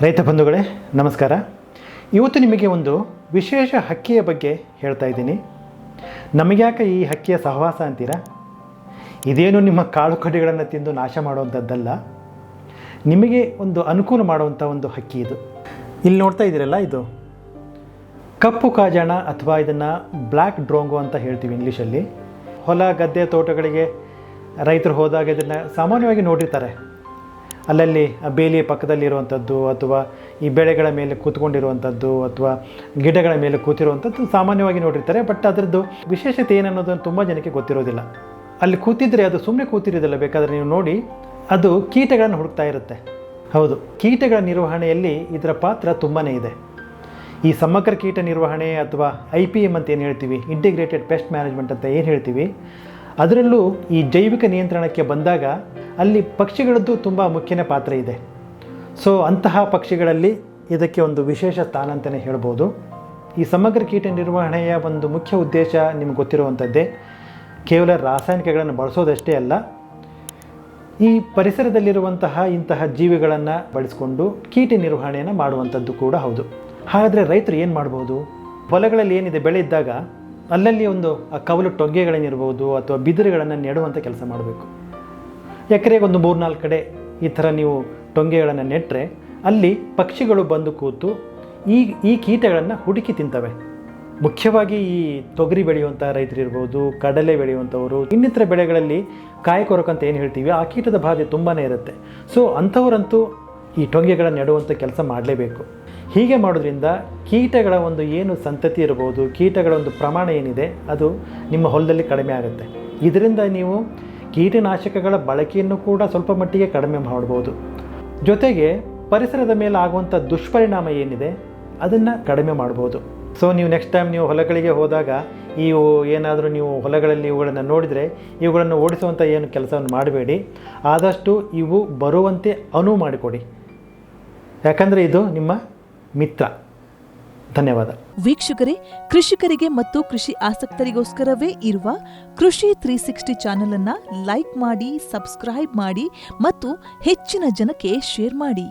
ರೈತ ಬಂಧುಗಳೇ ನಮಸ್ಕಾರ. ಇವತ್ತು ನಿಮಗೆ ಒಂದು ವಿಶೇಷ ಹಕ್ಕಿಯ ಬಗ್ಗೆ ಹೇಳ್ತಾ ಇದ್ದೀನಿ. ನಮಗ್ಯಾಕೆ ಈ ಹಕ್ಕಿಯ ಸಹವಾಸ ಅಂತೀರಾ? ಇದೇನು ನಿಮ್ಮ ಕಾಳು ಕಡಿಗಳನ್ನು ತಿಂದು ನಾಶ ಮಾಡುವಂಥದ್ದಲ್ಲ, ನಿಮಗೆ ಒಂದು ಅನುಕೂಲ ಮಾಡುವಂಥ ಒಂದು ಹಕ್ಕಿ ಇದು. ಇಲ್ಲಿ ನೋಡ್ತಾ ಇದ್ದೀರಲ್ಲ, ಇದು ಕಪ್ಪು ಕಾಜಾಣ ಅಥವಾ ಇದನ್ನು ಬ್ಲ್ಯಾಕ್ ಡ್ರೋಂಗೋ ಅಂತ ಹೇಳ್ತೀವಿ ಇಂಗ್ಲೀಷಲ್ಲಿ. ಹೊಲ ಗದ್ದೆ ತೋಟಗಳಿಗೆ ರೈತರು ಹೋದಾಗ ಇದನ್ನು ಸಾಮಾನ್ಯವಾಗಿ ನೋಡಿರ್ತಾರೆ. ಅಲ್ಲಲ್ಲಿ ಬೇಲಿಯ ಪಕ್ಕದಲ್ಲಿರುವಂಥದ್ದು ಅಥವಾ ಈ ಬೆಳೆಗಳ ಮೇಲೆ ಕೂತ್ಕೊಂಡಿರುವಂಥದ್ದು ಅಥವಾ ಗಿಡಗಳ ಮೇಲೆ ಕೂತಿರುವಂಥದ್ದು ಸಾಮಾನ್ಯವಾಗಿ ನೋಡಿರ್ತಾರೆ. ಬಟ್ ಅದರದ್ದು ವಿಶೇಷತೆ ಏನನ್ನೋದು ತುಂಬ ಜನಕ್ಕೆ ಗೊತ್ತಿರೋದಿಲ್ಲ. ಅಲ್ಲಿ ಕೂತಿದ್ರೆ ಅದು ಸುಮ್ಮನೆ ಕೂತಿರೋದಿಲ್ಲ, ಬೇಕಾದರೆ ನೀವು ನೋಡಿ, ಅದು ಕೀಟಗಳನ್ನು ಹುಡುಕ್ತಾ ಇರುತ್ತೆ. ಹೌದು, ಕೀಟಗಳ ನಿರ್ವಹಣೆಯಲ್ಲಿ ಇದರ ಪಾತ್ರ ತುಂಬಾ ಇದೆ. ಈ ಸಮಗ್ರ ಕೀಟ ನಿರ್ವಹಣೆ ಅಥವಾ IPM ಅಂತ ಏನು ಹೇಳ್ತೀವಿ, ಇಂಟಿಗ್ರೇಟೆಡ್ ಪೆಸ್ಟ್ ಮ್ಯಾನೇಜ್ಮೆಂಟ್ ಅಂತ ಏನು ಹೇಳ್ತೀವಿ, ಅದರಲ್ಲೂ ಈ ಜೈವಿಕ ನಿಯಂತ್ರಣಕ್ಕೆ ಬಂದಾಗ ಅಲ್ಲಿ ಪಕ್ಷಿಗಳದ್ದು ತುಂಬ ಮುಖ್ಯನೇ ಪಾತ್ರ ಇದೆ. ಸೊ ಅಂತಹ ಪಕ್ಷಿಗಳಲ್ಲಿ ಇದಕ್ಕೆ ಒಂದು ವಿಶೇಷ ಸ್ಥಾನ ಅಂತಲೇ ಹೇಳ್ಬೋದು. ಈ ಸಮಗ್ರ ಕೀಟ ನಿರ್ವಹಣೆಯ ಒಂದು ಮುಖ್ಯ ಉದ್ದೇಶ ನಿಮ್ಗೆ ಗೊತ್ತಿರುವಂಥದ್ದೇ, ಕೇವಲ ರಾಸಾಯನಿಕಗಳನ್ನು ಬಳಸೋದಷ್ಟೇ ಅಲ್ಲ, ಈ ಪರಿಸರದಲ್ಲಿರುವಂತಹ ಇಂತಹ ಜೀವಿಗಳನ್ನು ಬಳಸಿಕೊಂಡು ಕೀಟ ನಿರ್ವಹಣೆಯನ್ನು ಮಾಡುವಂಥದ್ದು ಕೂಡ ಹೌದು. ಹಾಗಾದರೆ ರೈತರು ಏನು ಮಾಡ್ಬೋದು? ಹೊಲಗಳಲ್ಲಿ ಏನಿದೆ, ಬೆಳೆ ಇದ್ದಾಗ ಅಲ್ಲಲ್ಲಿ ಒಂದು ಕವಲು ಟೊಂಗೆಗಳೇನಿರ್ಬೋದು ಅಥವಾ ಬಿದಿರುಗಳನ್ನು ನೆಡುವಂಥ ಕೆಲಸ ಮಾಡಬೇಕು. ಎಕರೆಗೆ ಒಂದು 3-4 ಕಡೆ ಈ ಥರ ನೀವು ಟೊಂಗೆಗಳನ್ನು ನೆಟ್ಟರೆ ಅಲ್ಲಿ ಪಕ್ಷಿಗಳು ಬಂದು ಕೂತು ಈ ಕೀಟಗಳನ್ನು ಹುಡುಕಿ ತಿಂತವೆ. ಮುಖ್ಯವಾಗಿ ಈ ತೊಗರಿ ಬೆಳೆಯುವಂಥ ರೈತರಿರ್ಬೋದು, ಕಡಲೆ ಬೆಳೆಯುವಂಥವರು, ಇನ್ನಿತರ ಬೆಳೆಗಳಲ್ಲಿ ಕಾಯಕೊರಕ ಅಂತ ಏನು ಹೇಳ್ತೀವಿ, ಆ ಕೀಟದ ಬಾಧೆ ತುಂಬಾ ಇರುತ್ತೆ. ಸೊ ಅಂಥವರಂತೂ ಈ ಟೊಂಗೆಗಳನ್ನು ನೆಡುವಂಥ ಕೆಲಸ ಮಾಡಲೇಬೇಕು. ಹೀಗೆ ಮಾಡೋದ್ರಿಂದ ಕೀಟಗಳ ಒಂದು ಏನು ಸಂತತಿ ಇರ್ಬೋದು, ಕೀಟಗಳ ಒಂದು ಪ್ರಮಾಣ ಏನಿದೆ ಅದು ನಿಮ್ಮ ಹೊಲದಲ್ಲಿ ಕಡಿಮೆ ಆಗುತ್ತೆ. ಇದರಿಂದ ನೀವು ಕೀಟನಾಶಕಗಳ ಬಳಕೆಯನ್ನು ಕೂಡ ಸ್ವಲ್ಪ ಮಟ್ಟಿಗೆ ಕಡಿಮೆ ಮಾಡ್ಬೋದು. ಜೊತೆಗೆ ಪರಿಸರದ ಮೇಲೆ ಆಗುವಂಥ ದುಷ್ಪರಿಣಾಮ ಏನಿದೆ ಅದನ್ನು ಕಡಿಮೆ ಮಾಡ್ಬೋದು. ಸೊ ನೀವು ನೆಕ್ಸ್ಟ್ ಟೈಮ್ ನೀವು ಹೊಲಗಳಿಗೆ ಹೋದಾಗ ಏನಾದರೂ ನೀವು ಹೊಲಗಳಲ್ಲಿ ಇವುಗಳನ್ನು ನೋಡಿದರೆ ಇವುಗಳನ್ನು ಓಡಿಸುವಂಥ ಏನು ಕೆಲಸವನ್ನು ಮಾಡಬೇಡಿ. ಆದಷ್ಟು ಇವು ಬರುವಂತೆ ಅನುವು ಮಾಡಿಕೊಡಿ, ಯಾಕಂದರೆ ಇದು ನಿಮ್ಮ ಮಿತ್ರ. ಧನ್ಯವಾದ ವೀಕ್ಷಕರೇ. ಕೃಷಿಕರಿಗೆ ಮತ್ತು ಕೃಷಿ ಆಸಕ್ತರಿಗೋಸ್ಕರವೇ ಇರುವ ಕೃಷಿ 360 ಚಾನೆಲ್ ಅನ್ನ ಲೈಕ್ ಮಾಡಿ, ಸಬ್ಸ್ಕ್ರೈಬ್ ಮಾಡಿ ಮತ್ತು ಹೆಚ್ಚಿನ ಜನಕ್ಕೆ ಶೇರ್ ಮಾಡಿ.